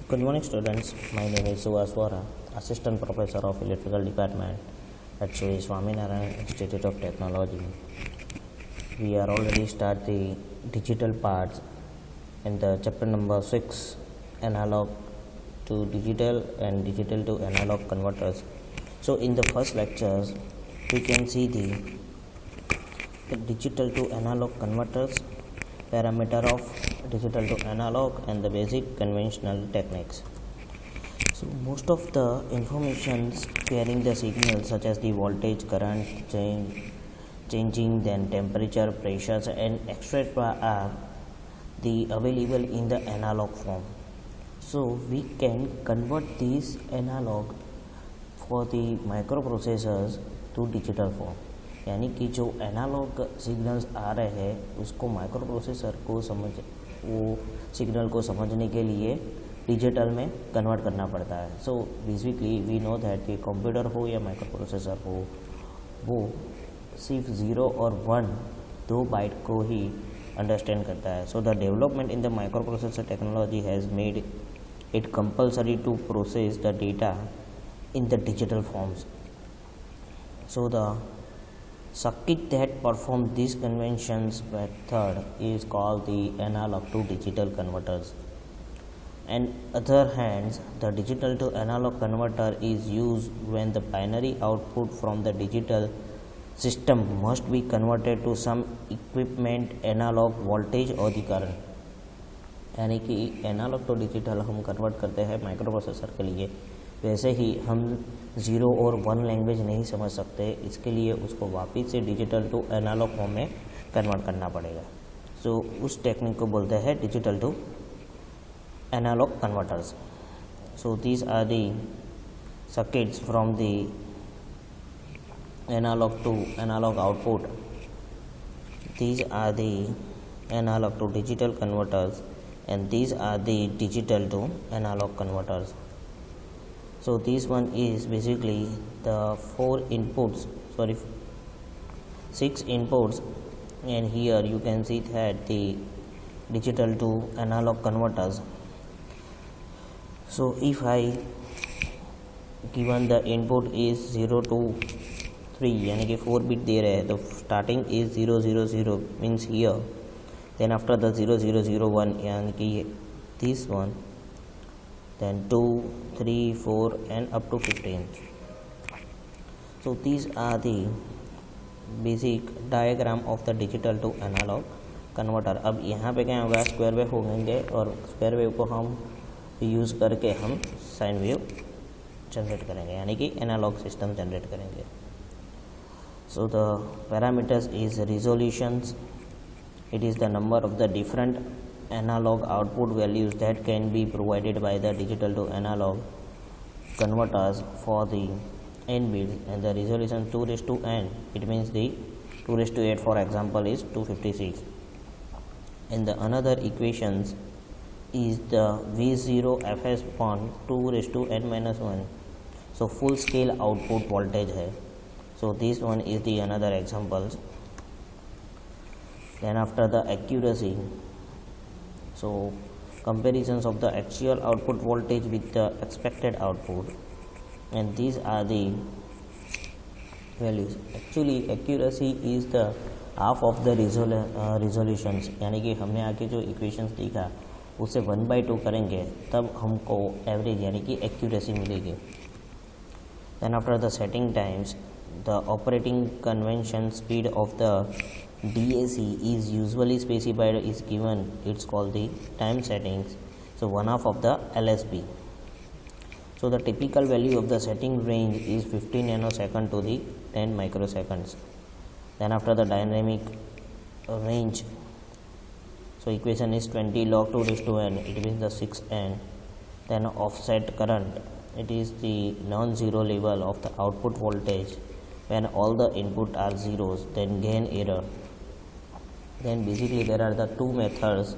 Good morning, students. My name is Suvas Vora, Assistant Professor of Electrical Department at Sri Swaminarayan Institute of Technology. We are already start the digital parts in the chapter number 6, analog to digital and digital to analog converters. So in the first lectures, we can see the digital to analog converters, parameter of digital to analog, and the basic conventional techniques. So most of the informations carrying the signals such as the voltage, current changing, then temperature, pressures, and etc. are the available in the analog form. So we can convert these analog for the microprocessors to digital form. यानी कि जो analogue signals आ रहे हैं उसको micro processor वो signal को समझने के लिए डिजिटल में कन्वर्ट करना पड़ता है. So basically we know that कि कंप्यूटर हो या माइक्रो प्रोसेसर हो वो सिर्फ 0 और 1 दो बाइट को ही अंडरस्टैंड करता है. So the development in the microprocessor technology has made it compulsory to process the data in the digital forms. So the circuit that perform these conventions method is called the analog to digital converters. And other hands, the digital to analog converter is used when the binary output from the digital system must be converted to some equipment analog voltage or the current. यानी कि analogue to digital हम convert करते हैं micro processor के लिए. वैसे ही हम 0 और 1 लैंग्वेज नहीं समझ सकते, इसके लिए उसको वापस से डिजिटल टू एनालॉग फॉर्म में कन्वर्ट करना पड़ेगा. सो उस टेक्निक को बोलते हैं digital to analogue converters. So these are the circuits from the analogue to analogue output. These are the analogue to digital converters and these are the digital to analog converters. So this one is basically the 6 inputs, and here you can see that the digital to analog converters. So if I given the input is 0 to 3 यानी कि 4 bit दे रहे हैं तो starting is 0 0 0 means here. Then after the 0 0 0 1 यानी कि this one, then 2 3 4 and up to 15. So these are the basic diagram of the digital to analog converter. अब यहाँ पे क्या होगा, स्क्वायर वेव होंगे और स्क्वायर वेव को हम यूज़ करके हम साइन वेव जनरेट करेंगे यानी कि एनालॉग सिस्टम जनरेट करेंगे. So the parameters is resolutions. It is the number of the different analog output values that can be provided by the digital to analog converters for the n bits, and the resolution 2 raised to n, it means the 2 raised to 8 for example is 256. And the another equations is the V0 Fs upon 2 raised to n minus 1. So full scale output voltage है. So this one is the another examples. Then after the accuracy, so comparisons of the actual output voltage with the expected output, and these are the values. Actually accuracy is the half of the resolutions. यानी कि हमने आगे जो equations देखा उससे 1/2 करेंगे तब हमको एवरेज यानी कि एक्यूरेसी मिलेगी. Then after the setting times, the operating convention speed of the DAC is usually specified is given, it's called the time settings, so 1/2 of the LSB. So the typical value of the setting range is 15 nanosecond to the 10 microseconds. Then after the dynamic range, so equation is 20 log 2 raised to n, it means the 6n. Then offset current, it is the non-zero level of the output voltage when all the input are zeros. Then gain error. Then basically there are the two methods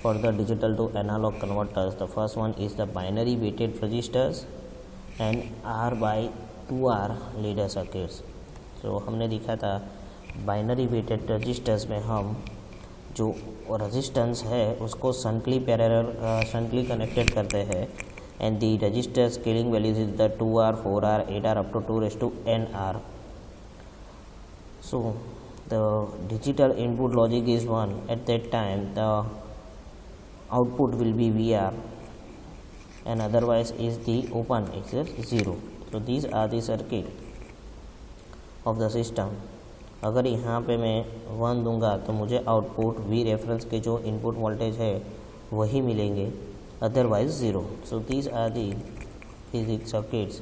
for the digital to analog converters. The first one is the binary weighted resistors and R by 2R ladder circuits. So हमने देखा था binary weighted registers में हम जो resistance है उसको शंटली connected करते हैं and the register scaling values is the 2R, 4R, 8R up to 2 raised to NR. So the digital input logic is 1. At that time the output will be VR, and otherwise is the open access 0. So these are the circuit of the system. अगर यहाँ पे मैं 1 दूंगा तो मुझे output V reference के जो input voltage है वही मिलेंगे, otherwise 0. So these are the physics circuits.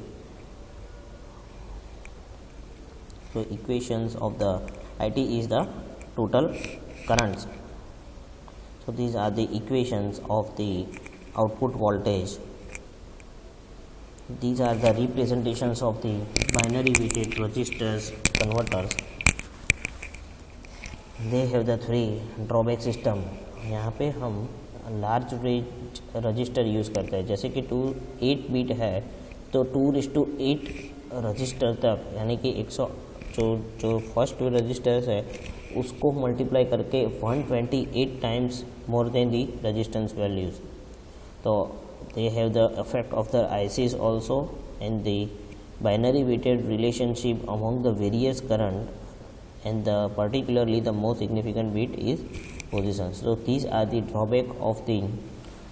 So equations of the IT is the total currents. So these are the equations of the output voltage. These are the representations of the binary weighted resistors converters. They have the 3 drawback system. यहाँ पे हम large range register use करते हैं, जैसे कि 8 beat है तो 2:8 register तक, यानी कि 100 जो फर्स्ट रजिस्टर्स है उसको मल्टीप्लाई करके 128 टाइम्स मोर देन दी रेजिस्टेंस वैल्यूज़. तो they have the effect of the ICs also, and the binary weighted relationship among the various current, and particularly the most significant bit is position. So these are the drawback of the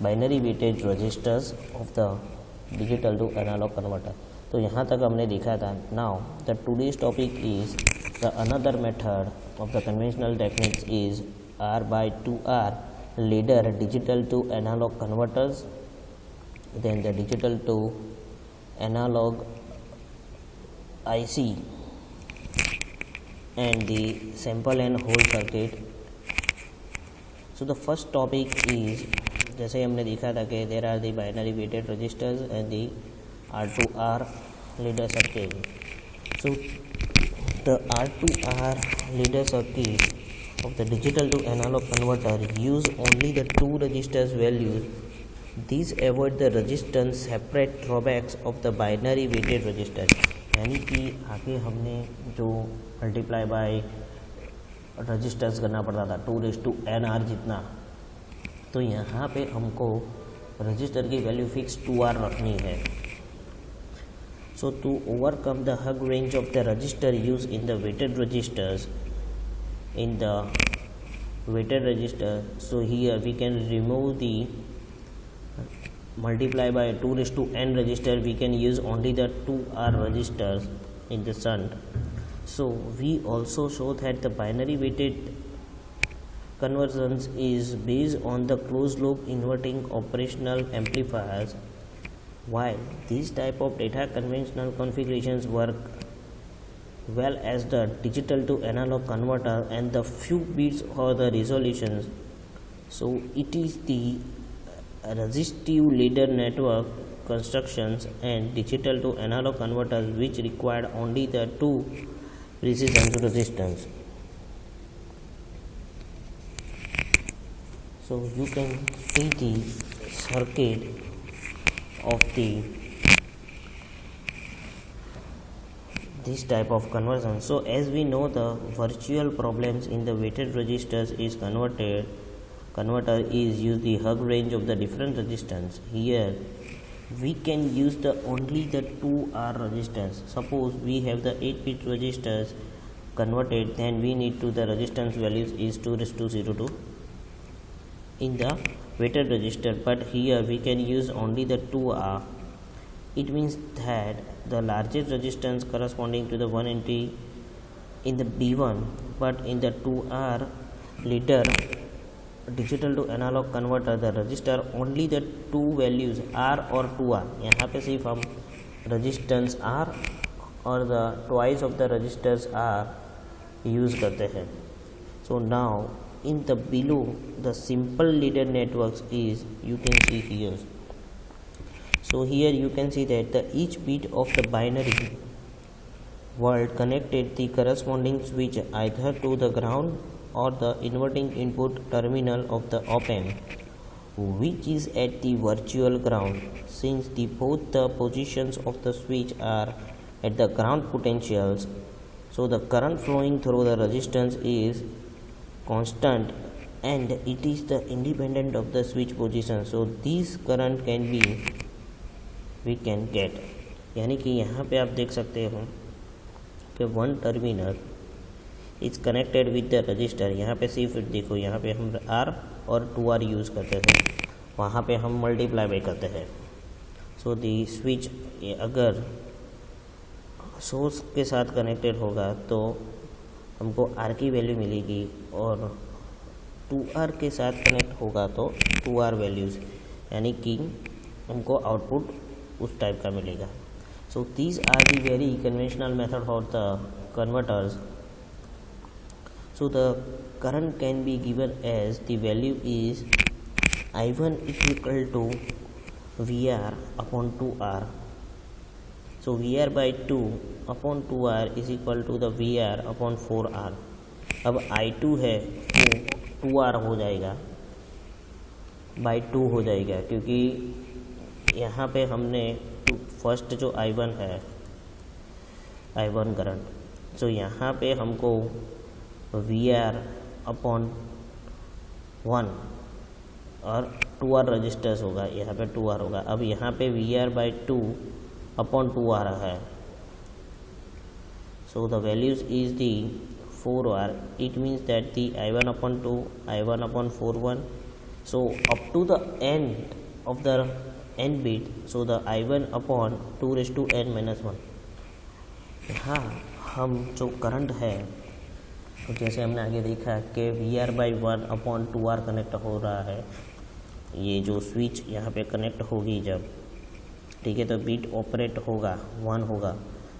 binary weighted resistors of the digital to analog converter. तो यहाँ तक हमने देखा था. Now the today's topic is the another method of the conventional techniques is R/2R ladder digital to analog converters, then the digital to analog IC, and the sample and hold circuit. So the first topic is, जैसे हमने देखा था कि there are the binary weighted resistors and the R2R ladder circuit. So the R2R ladder circuit of the digital to analog converter use only the 2 resistors values. These avoid the resistance separate drawbacks of the binary weighted resistor. यानी कि आगे हमने जो multiply by registers करना पड़ता था 2:NR जितना, तो यहाँ पे हमको रजिस्टर की वैल्यू फिक्स 2R रखनी है. So to overcome the hug range of the resistor used in the weighted resistors, so here we can remove the multiply by 2:N resistor. We can use only the 2R resistors in the shunt. So we also show that the binary weighted conversions is based on the closed loop inverting operational amplifiers. While these type of data conventional configurations work well as the digital to analog converter and the few bits or the resolutions, so it is the resistive ladder network constructions and digital to analog converters which required only the 2 precision resistance. So you can see the circuit of this type of conversion. So as we know, the virtual problems in the weighted resistors is converter is use the hug range of the different resistance. Here we can use only the 2R resistance. Suppose we have the 8-bit resistors converted, then we need to the resistance values is 2:02 in the weighted resistor, but here we can use only the 2R. It means that the largest resistance corresponding to the 1 entry in the B1, but in the 2R ladder digital to analog converter the resistor only the 2 values R or 2R. यहाँ पे सिर्फ हम resistance R और the twice of the resistors R use करते हैं. So now in the below the simple ladder networks is you can see here. So here you can see that each bit of the binary world connected the corresponding switch either to the ground or the inverting input terminal of the op-amp, which is at the virtual ground. Since both the positions of the switch are at the ground potentials, so the current flowing through the resistance is constant and it is the independent of the switch position. So this current can be we can get, यानी कि यहाँ पे आप देख सकते हो कि one terminal is connected with the register. यहाँ पे सिर्फ देखो, यहाँ पे हम आर और 2R यूज़ करते थे, वहाँ पे हम मल्टीप्लाई बाई करते हैं। सो दी स्विच अगर सोर्स के साथ कनेक्टेड होगा तो हमको आर की वैल्यू मिलेगी, और 2R के साथ कनेक्ट होगा तो 2R वैल्यूज़, यानी कि हमको आउटपुट उस टाइप का मिलेगा। So these are the very conventional method for the converters. So the current can be given as the value is I1 equal to VR upon 2R। So VR by 2 upon 2R is equal to the VR upon 4R। अब I2 है वो 2R हो जाएगा, by 2 हो जाएगा, क्योंकि यहाँ पे हमने फर्स्ट जो I1 है, I1 करंट, सो यहाँ पे हमको VR अपॉन 1 और 2R रजिस्टर्स होगा, यहाँ पे 2R होगा। अब यहाँ पे VR बाई 2 अपॉन 2R है, so the values is the 4R। It means that the I1 upon 2, I1 upon 4 1. So up to the end of the n bit, so the I1 upon 2 raised to n minus 1। हाँ, हम जो current है, तो जैसे हमने आगे देखा कि VR by 1 upon 2R connect हो रहा है, ये जो स्विच यहाँ पे कनेक्ट होगी जब, ठीक है, तो बीट ऑपरेट होगा 1 होगा,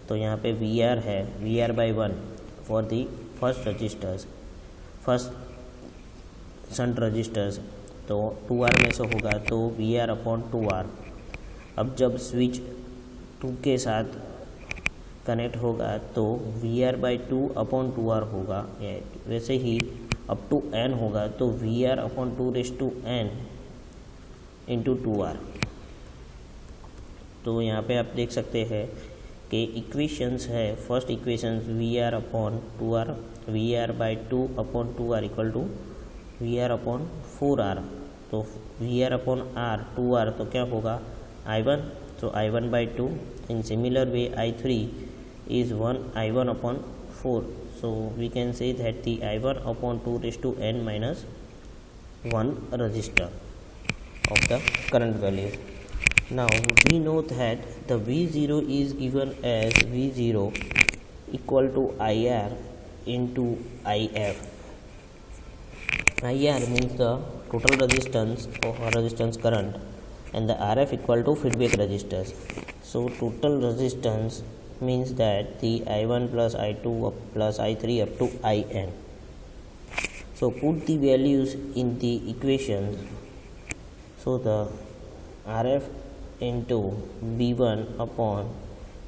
तो यहाँ पे VR है, VR by 1 for the first registers, first shunt registers, तो 2R में से होगा तो VR अपॉन 2R। अब जब स्विच 2 के साथ कनेक्ट होगा तो VR बाई 2 अपॉन 2R होगा, वैसे ही अप टू n होगा तो VR upon 2 raise to n into 2R। तो यहाँ पे आप देख सकते हैं कि इक्वेशंस है, first equations VR upon 2R, VR by 2 upon 2R equal to VR upon 4R। तो VR अपॉन R 2R तो क्या होगा I1, तो I1 by 2। In similar way I3 is 1 I1 upon 4, so we can say that the I1 upon 2 raised to n minus 1 resistor of the current value. Now we know that the V0 is given as V0 equal to IR into IF. IR means the total resistance or resistance current, and the RF equal to feedback resistors. So total resistance means that the I1 plus I2 plus I3 up to IN. So put the values in the equations. So the RF into B1 upon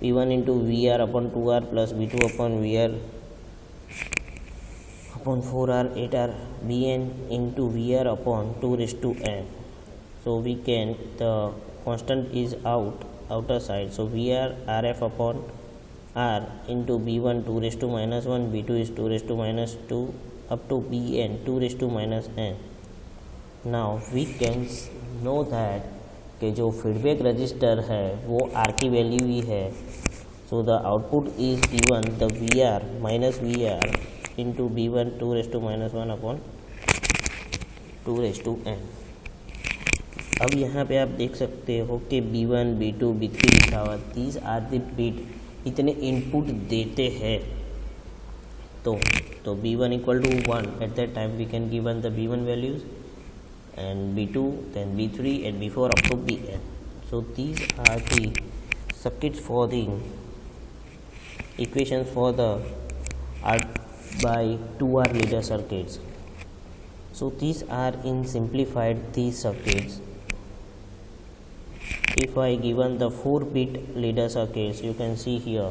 B1 into VR upon 2R plus B2 upon VR upon 4R 8R Bn into VR upon 2 raised to n. So we can, the constant is outer side, so VR RF upon R into B1 2 raised to minus 1, B2 is 2 raised to minus 2 up to Bn 2 raised to minus n. Now we can know that कि जो feedback register है वो R की value ही है, so the output is given the VR minus VR into B1 2 raised to minus 1 upon 2 raised to n। अब यहाँ पे आप देख सकते हो कि B1 B2 B3 लिखा हुआ, दीज आर द बिट, इतने इनपुट देते हैं, तो B1 equal to 1 at that time we can given the B1 values and B2, then B3 and B4 up to Bn. So these are the circuits for the equations for the R by 2R leader circuits. So these are in simplified these circuits. If I given the 4-bit leader circuits, you can see here,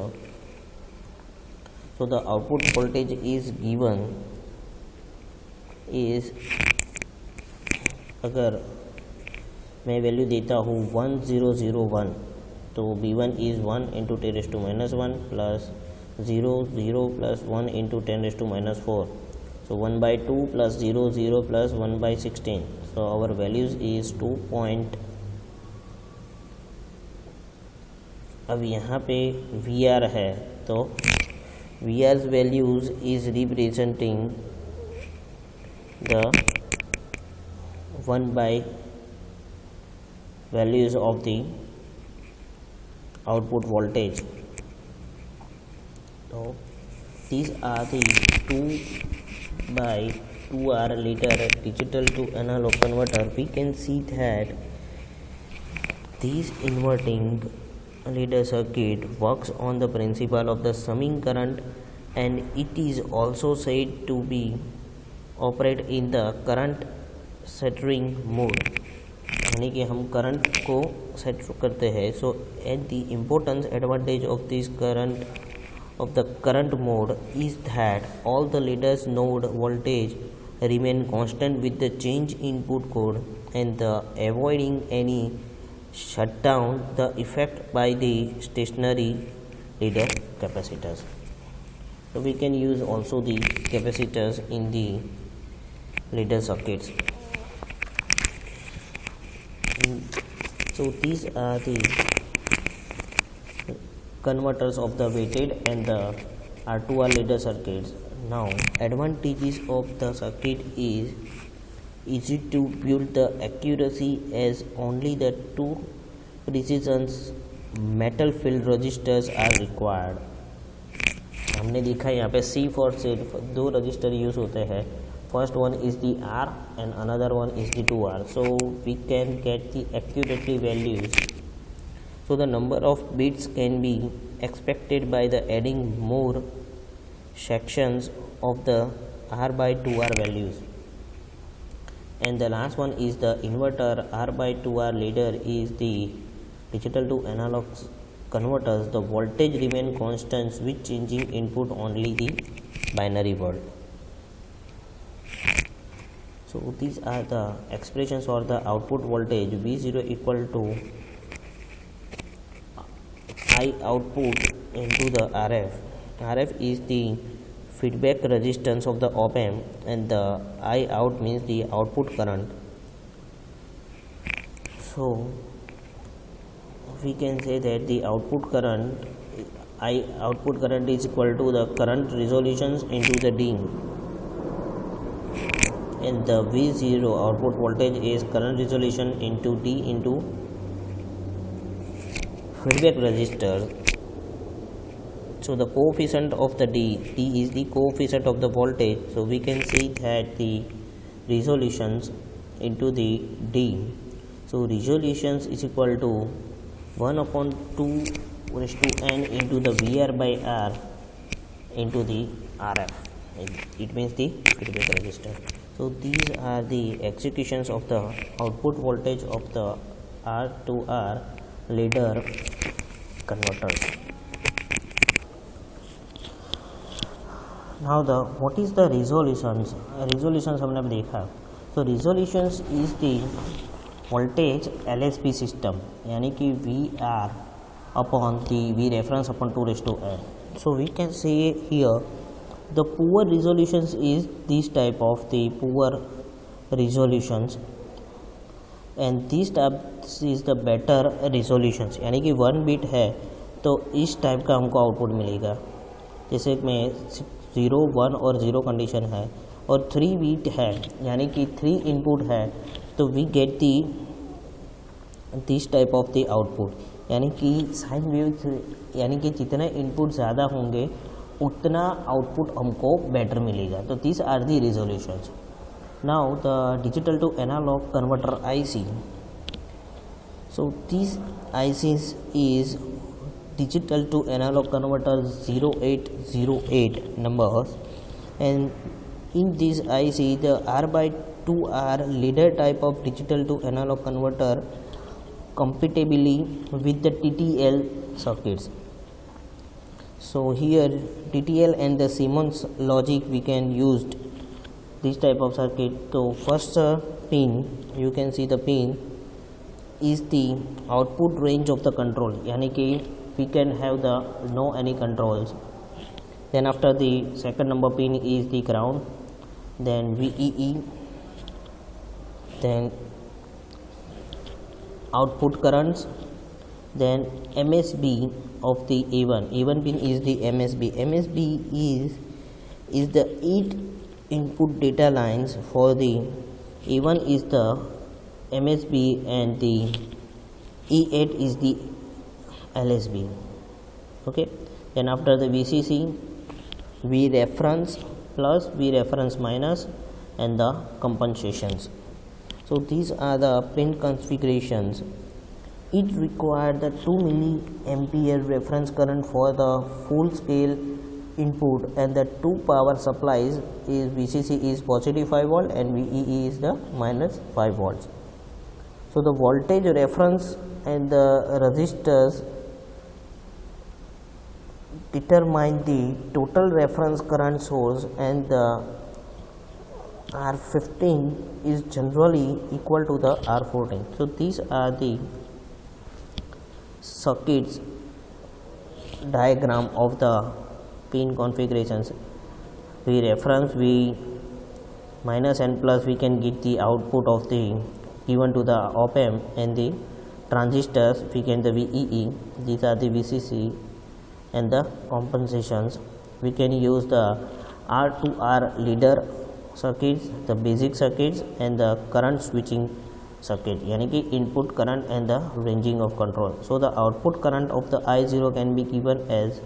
so the output voltage is given is, अगर मैं value देता हूँ 1001, तो B1 is 1 into 10 raised to minus 1 plus 0 0 plus 1 into 10 raised to minus 4, so 1 by 2 plus 0 0 plus 1 by 16, so our values is अब यहाँ पे we are है तो we are values is representing the 1 by values of the output voltage. So these are the 2 by 2R liter digital to analog converter. We can see that this inverting ladder circuit works on the principle of the summing current, and it is also said to be operate in the current steering mode, यानी कि हम current को set करते हैं. So at the importance advantage of this current of the current mode is that all the latest node voltage remain constant with the change input code, and the avoiding any shutdown the effect by the stationary ladder capacitors. So we can use also the capacitors in the ladder circuits. So these are the converters of the weighted and the R2R ladder circuits. Now advantages of the circuit is easy to build the accuracy as only the 2 precision metal field resistors are required. हमने देखा यहाँ पे C4 सिर्फ 2 register use होते हैं. First one is the R and another one is the 2R. So we can get the accurately values. So the number of bits can be expected by the adding more sections of the R by 2R values. And the last one is the inverter R by 2R ladder is the digital to analog converters. The voltage remain constant with changing input only the binary word. So these are the expressions for the output voltage. V0 equal to I output into the RF. RF is the feedback resistance of the op amp, and the I out means the output current. So we can say that the output current I output current is equal to the current resolutions into the D, and the V0 output voltage is current resolution into D into feedback resistor. So the coefficient of the D is the coefficient of the voltage. So we can see that the resolutions into the D. So resolutions is equal to 1 upon 2 raised to n into the VR by R into the RF. It means the feedback resistor. So these are the executions of the output voltage of the R to R ladder converters. Now what is the resolutions? Resolutions हमने अब देखा. So resolutions is the voltage LSB system, यानी कि VR upon the V reference upon 2 raised to n. So we can say here the poor resolutions is this type of the poor resolutions, and this type is the better resolutions, यानी कि 1 bit है तो इस type का हमको output मिलेगा. जैसे में 0, 1 और 0 कंडीशन है और 3 बिट है यानी कि 3 इनपुट है तो we get the this type of the output, यानी कि साइन वेव, यानी कि जितने इनपुट ज़्यादा होंगे उतना आउटपुट हमको बेटर मिलेगा. तो this are the resolutions. Now the digital to analogue converter IC. So this ICs is digital to analog converter 0808 numbers, and in this IC the R by 2R ladder type of digital to analog converter compatibly with the TTL circuits. So here TTL and the Siemens logic we can use this type of circuit. So first pin, you can see the pin is the output range of the control, यानी कि we can have the no any controls. Then after the second number pin is the ground, then VEE, then output currents, then MSB of the A1 pin is the MSB is the 8 input data lines. For the A1 is the MSB and the E8 is the LSB. Okay, then after the VCC, V reference plus, V reference minus, and the compensations. So these are the pin configurations. It required the 2 milliampere reference current for the full scale input, and the two power supplies is VCC is positive 5 volt and VEE is the minus 5 volts. So the voltage reference and the resistors determine the total reference current source, and the R15 is generally equal to the R14. So these are the circuits diagram of the pin configurations. We reference V minus and plus, we can get the output of the given to the op amp, and the transistors we can the VEE. These are the VCC, and the compensations we can use the R to R leader circuits, the basic circuits, and the current switching circuit, यानी कि input current and the ranging of control. So the output current of the I0 can be given as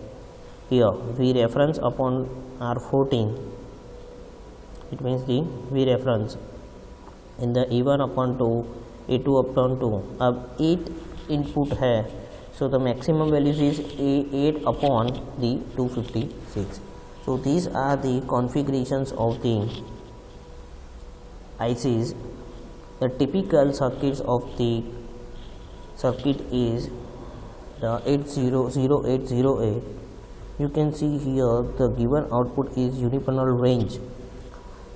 here V reference upon R14. It means the V reference in the E1 upon 2, A2 upon 2. अब 8 input है, so the maximum values is A8 upon the 256. So these are the configurations of the ICs. The typical circuits of the circuit is the 800808. You can see here the given output is uniponal range.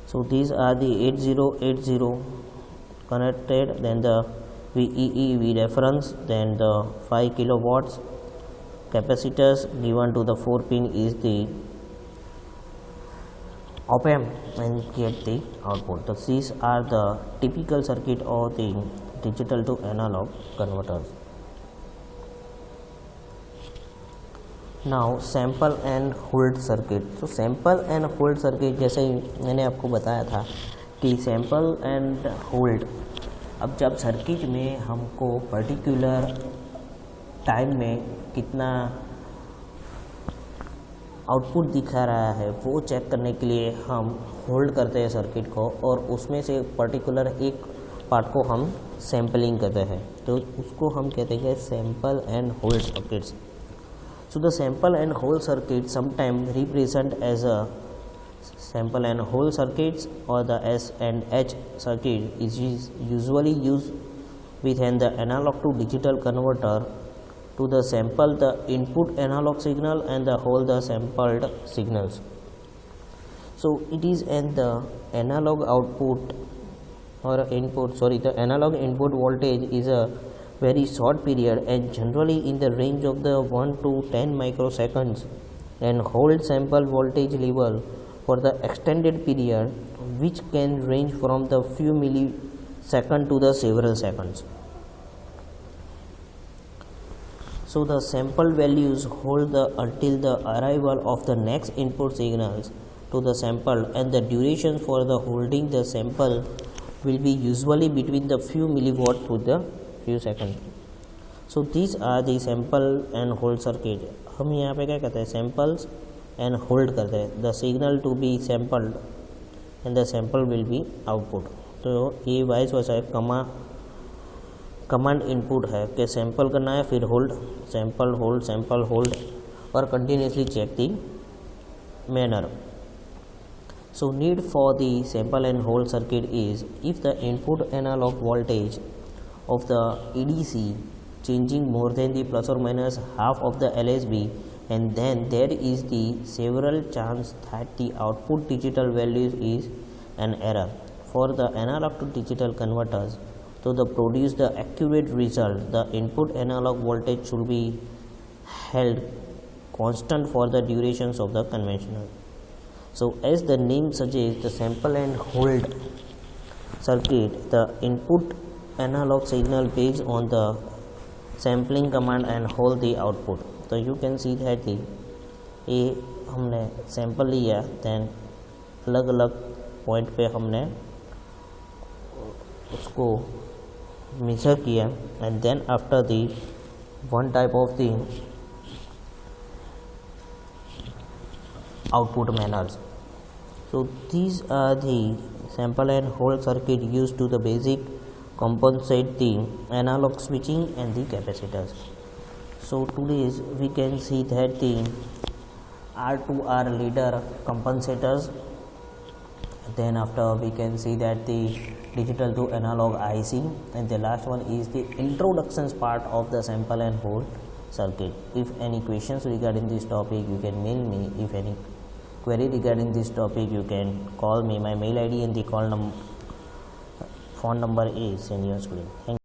So these are the 8080 connected, then the VEE, V reference, then the 5 kilowatts capacitors given to the 4 pin is the op amp, and get the output. So these are the typical circuit of the digital to analog converters. Now sample and hold circuit. So sample and hold circuit, जैसे मैंने आपको बताया था कि sample and hold, अब जब circuit में हमको पर्टिकुलर टाइम में कितना आउटपुट दिखा रहा है वो चेक करने के लिए हम होल्ड करते हैं सर्किट को, और उसमें से पर्टिकुलर एक पार्ट को हम सैम्पलिंग करते हैं, तो उसको हम कहते हैं sample and hold circuits. So the sample and hold circuit sometimes represent as a sample and hold circuits, or the S and H circuit is usually used within the analog to digital converter to the sample the input analog signal and the hold the sampled signals. So it is in the analog output or input, the analog input voltage is a very short period and generally in the range of the 1 to 10 microseconds, and hold sample voltage level for the extended period, which can range from the few milliseconds to the several seconds. So the sample values hold until the arrival of the next input signals to the sample, and the duration for the holding the sample will be usually between the few milliwatt to the few seconds. So these are the sample and hold circuit. हम यहाँ पे क्या कहते हैं, samples and hold करते हैं. The signal to be sampled and the sample will be output. तो ये वाइस वर्सा कमांड इनपुट है कि सैम्पल करना है, फिर hold, sample hold, sample hold, और continuously check the manner. So need for the sample and hold circuit is if the input analog voltage of the ADC changing more than the plus or minus half of the LSB, and then there is the several chance that the output digital values is an error. For the analog to digital converters, to the produce the accurate result, the input analog voltage should be held constant for the durations of the conventional. So as the name suggests, the sample and hold circuit, the input analog signal based on the sampling command and hold the output. So you can see that the ये हमने sample लिया, then अलग अलग point पे हमने उसको measure किया, and then after the one type of the output manners. So these are the sample and hold circuit used to the basic compensate the analog switching and the capacitors. So today we can see that the R2R leader compensators, then after we can see that the digital to analog IC, and the last one is the introductions part of the sample and hold circuit. If any questions regarding this topic, you can mail me. If any query regarding this topic, you can call me. My mail ID and the phone number is in your screen. Thank you.